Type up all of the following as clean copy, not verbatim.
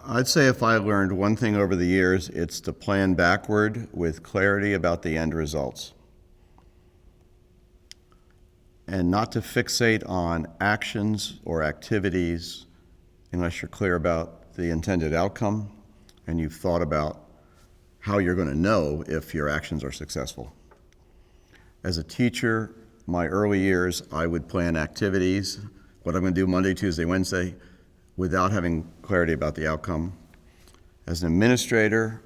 I'd say if I learned one thing over the years, it's to plan backward with clarity about the end results. And not to fixate on actions or activities unless you're clear about the intended outcome and you've thought about how you're going to know if your actions are successful. As a teacher, my early years, I would plan activities, what I'm going to do Monday, Tuesday, Wednesday, without having clarity about the outcome. As an administrator,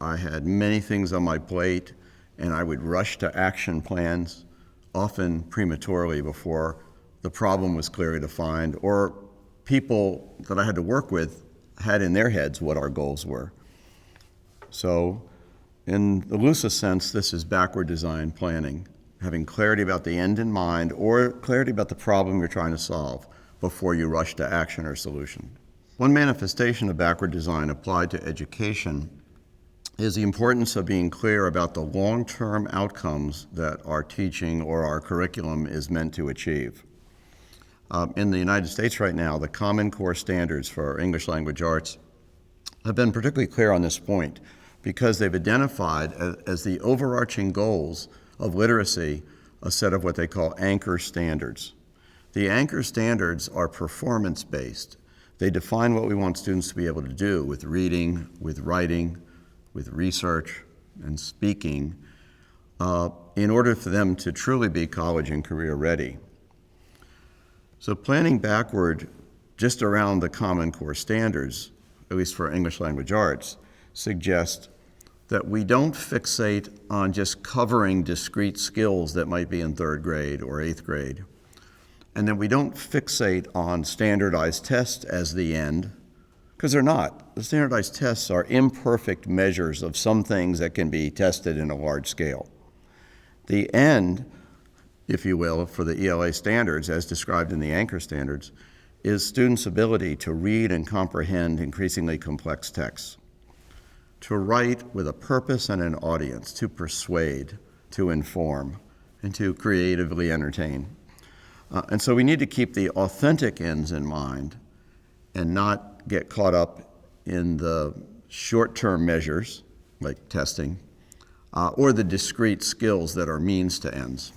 I had many things on my plate, and I would rush to action plans, often prematurely before the problem was clearly defined, or people that I had to work with had in their heads what our goals were. So in the loosest sense, this is backward design planning, having clarity about the end in mind or clarity about the problem you're trying to solve before you rush to action or solution. One manifestation of backward design applied to education is the importance of being clear about the long-term outcomes that our teaching or our curriculum is meant to achieve. In the United States right now, the Common Core standards for English language arts have been particularly clear on this point because they've identified as the overarching goals of literacy a set of what they call anchor standards. The anchor standards are performance-based. They define what we want students to be able to do with reading, with writing, with research and speaking in order for them to truly be college and career ready. So planning backward just around the Common Core standards, at least for English language arts, suggests that we don't fixate on just covering discrete skills that might be in 3rd grade or 8th grade, and that we don't fixate on standardized tests as the end, because they're not. The standardized tests are imperfect measures of some things that can be tested in a large scale. The end, if you will, for the ELA standards, as described in the anchor standards, is students' ability to read and comprehend increasingly complex texts, to write with a purpose and an audience, to persuade, to inform, and to creatively entertain. And so we need to keep the authentic ends in mind and not get caught up in the short-term measures, like testing, or the discrete skills that are means to ends.